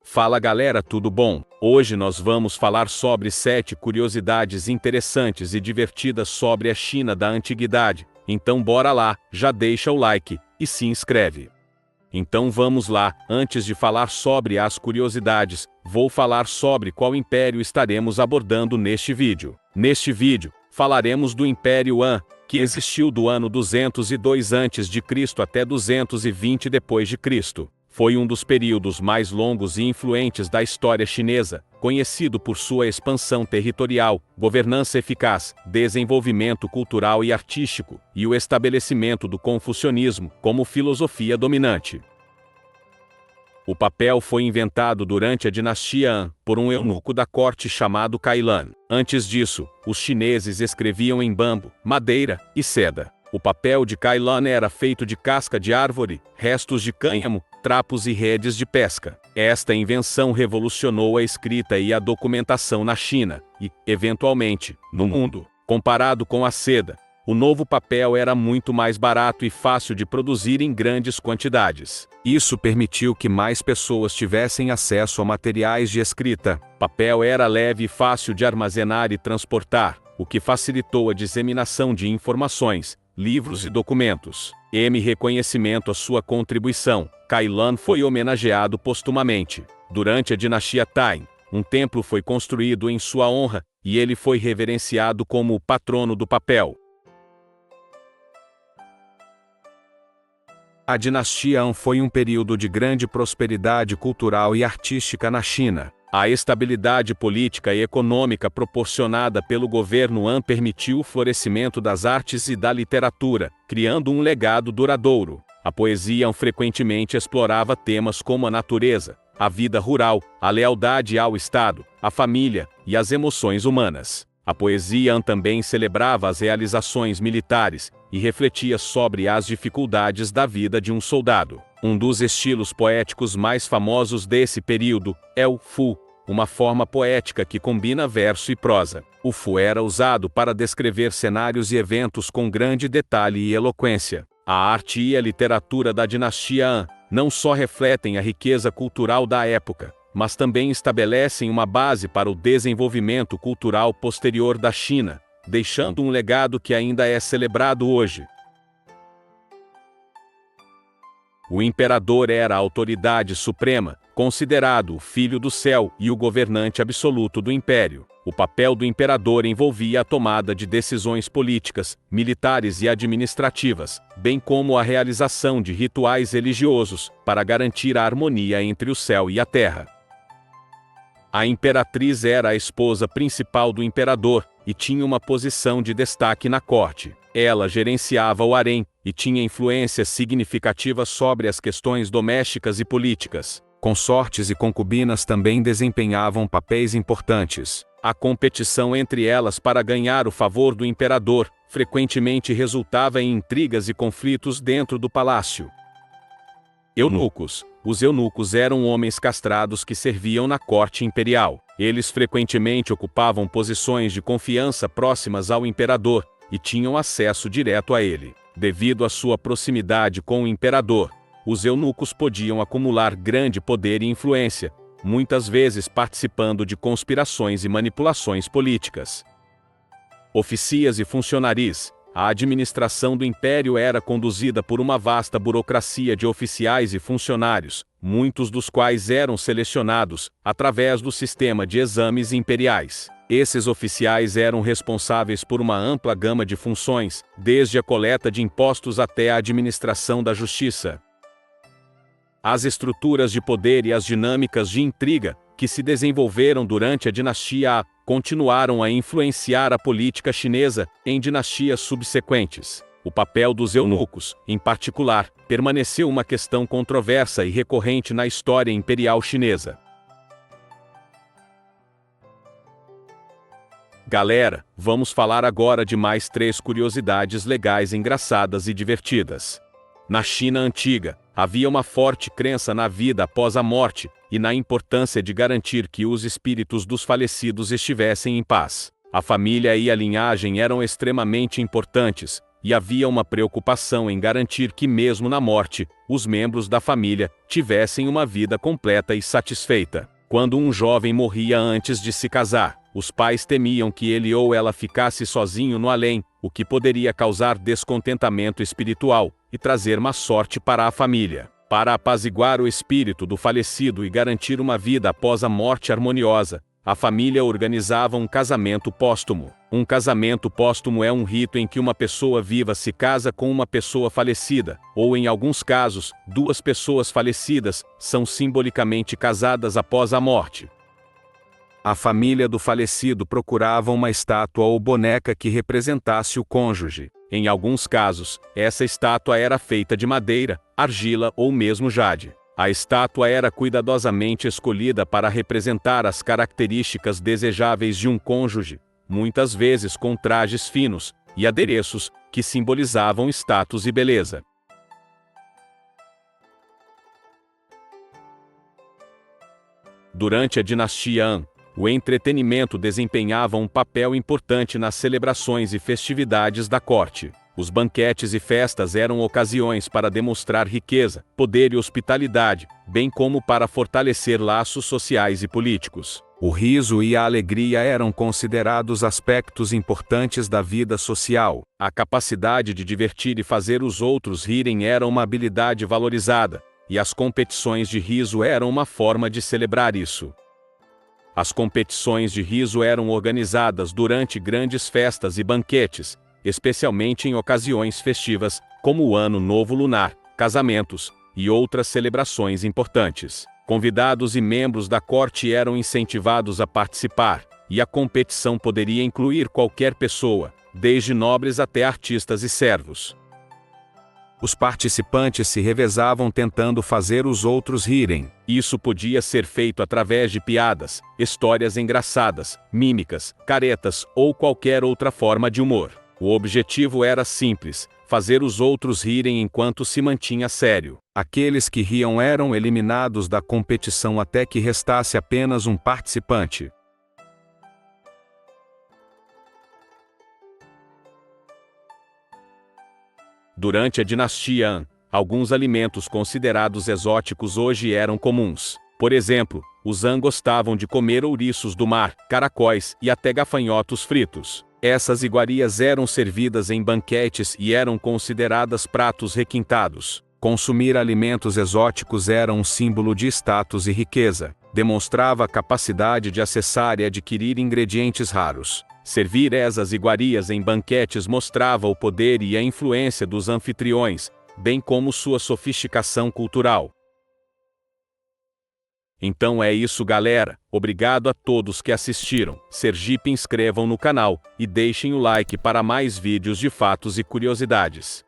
Fala galera, tudo bom? Hoje nós vamos falar sobre 7 curiosidades interessantes e divertidas sobre a China da antiguidade. Então bora lá, já deixa o like e se inscreve. Então vamos lá, antes de falar sobre as curiosidades, vou falar sobre qual império estaremos abordando neste vídeo. Neste vídeo, falaremos do Império Han, que existiu do ano 202 a.C. até 220 d.C. Foi um dos períodos mais longos e influentes da história chinesa, conhecido por sua expansão territorial, governança eficaz, desenvolvimento cultural e artístico, e o estabelecimento do confucionismo como filosofia dominante. O papel foi inventado durante a dinastia Han, por um eunuco da corte chamado Cai Lan. Antes disso, os chineses escreviam em bambu, madeira e seda. O papel de Cai Lan era feito de casca de árvore, restos de cânhamo, trapos e redes de pesca. Esta invenção revolucionou a escrita e a documentação na China, e, eventualmente, no mundo. Comparado com a seda, o novo papel era muito mais barato e fácil de produzir em grandes quantidades. Isso permitiu que mais pessoas tivessem acesso a materiais de escrita. Papel era leve e fácil de armazenar e transportar, o que facilitou a disseminação de informações, livros e documentos. Reconhecimento à sua contribuição, Cai Lan foi homenageado postumamente. Durante a dinastia Tang, um templo foi construído em sua honra, e ele foi reverenciado como o patrono do papel. A dinastia Han foi um período de grande prosperidade cultural e artística na China. A estabilidade política e econômica proporcionada pelo governo Han permitiu o florescimento das artes e da literatura, criando um legado duradouro. A poesia Han frequentemente explorava temas como a natureza, a vida rural, a lealdade ao Estado, a família e as emoções humanas. A poesia Han também celebrava as realizações militares e refletia sobre as dificuldades da vida de um soldado. Um dos estilos poéticos mais famosos desse período é o Fu, uma forma poética que combina verso e prosa. O Fu era usado para descrever cenários e eventos com grande detalhe e eloquência. A arte e a literatura da dinastia Han não só refletem a riqueza cultural da época, mas também estabelecem uma base para o desenvolvimento cultural posterior da China, deixando um legado que ainda é celebrado hoje. O imperador era a autoridade suprema, considerado o filho do céu e o governante absoluto do império. O papel do imperador envolvia a tomada de decisões políticas, militares e administrativas, bem como a realização de rituais religiosos, para garantir a harmonia entre o céu e a terra. A imperatriz era a esposa principal do imperador, e tinha uma posição de destaque na corte. Ela gerenciava o harém, e tinha influência significativa sobre as questões domésticas e políticas. Consortes e concubinas também desempenhavam papéis importantes. A competição entre elas para ganhar o favor do imperador frequentemente resultava em intrigas e conflitos dentro do palácio. Eunucos. Os eunucos eram homens castrados que serviam na corte imperial. Eles frequentemente ocupavam posições de confiança próximas ao imperador e tinham acesso direto a ele. Devido à sua proximidade com o imperador, os eunucos podiam acumular grande poder e influência, muitas vezes participando de conspirações e manipulações políticas. Oficias e funcionaris. A administração do império era conduzida por uma vasta burocracia de oficiais e funcionários, muitos dos quais eram selecionados através do sistema de exames imperiais. Esses oficiais eram responsáveis por uma ampla gama de funções, desde a coleta de impostos até a administração da justiça. As estruturas de poder e as dinâmicas de intriga, que se desenvolveram durante a dinastia Han, continuaram a influenciar a política chinesa em dinastias subsequentes. O papel dos eunucos, em particular, permaneceu uma questão controversa e recorrente na história imperial chinesa. Galera, vamos falar agora de mais 3 curiosidades legais, engraçadas e divertidas. Na China antiga, havia uma forte crença na vida após a morte e na importância de garantir que os espíritos dos falecidos estivessem em paz. A família e a linhagem eram extremamente importantes, e havia uma preocupação em garantir que mesmo na morte, os membros da família tivessem uma vida completa e satisfeita. Quando um jovem morria antes de se casar, os pais temiam que ele ou ela ficasse sozinho no além, o que poderia causar descontentamento espiritual e trazer má sorte para a família. Para apaziguar o espírito do falecido e garantir uma vida após a morte harmoniosa, a família organizava um casamento póstumo. Um casamento póstumo é um rito em que uma pessoa viva se casa com uma pessoa falecida, ou em alguns casos, duas pessoas falecidas são simbolicamente casadas após a morte. A família do falecido procurava uma estátua ou boneca que representasse o cônjuge. Em alguns casos, essa estátua era feita de madeira, argila ou mesmo jade. A estátua era cuidadosamente escolhida para representar as características desejáveis de um cônjuge, muitas vezes com trajes finos e adereços que simbolizavam status e beleza. Durante a dinastia Han, o entretenimento desempenhava um papel importante nas celebrações e festividades da corte. Os banquetes e festas eram ocasiões para demonstrar riqueza, poder e hospitalidade, bem como para fortalecer laços sociais e políticos. O riso e a alegria eram considerados aspectos importantes da vida social. A capacidade de divertir e fazer os outros rirem era uma habilidade valorizada, e as competições de riso eram uma forma de celebrar isso. As competições de riso eram organizadas durante grandes festas e banquetes, especialmente em ocasiões festivas, como o Ano Novo Lunar, casamentos e outras celebrações importantes. Convidados e membros da corte eram incentivados a participar, e a competição poderia incluir qualquer pessoa, desde nobres até artistas e servos. Os participantes se revezavam tentando fazer os outros rirem. Isso podia ser feito através de piadas, histórias engraçadas, mímicas, caretas ou qualquer outra forma de humor. O objetivo era simples: fazer os outros rirem enquanto se mantinha sério. Aqueles que riam eram eliminados da competição até que restasse apenas um participante. Durante a dinastia Han, alguns alimentos considerados exóticos hoje eram comuns. Por exemplo, os Han gostavam de comer ouriços do mar, caracóis e até gafanhotos fritos. Essas iguarias eram servidas em banquetes e eram consideradas pratos requintados. Consumir alimentos exóticos era um símbolo de status e riqueza. Demonstrava a capacidade de acessar e adquirir ingredientes raros. Servir essas iguarias em banquetes mostrava o poder e a influência dos anfitriões, bem como sua sofisticação cultural. Então é isso, galera. Obrigado a todos que assistiram. Sergipe, inscrevam no canal e deixem o like para mais vídeos de fatos e curiosidades.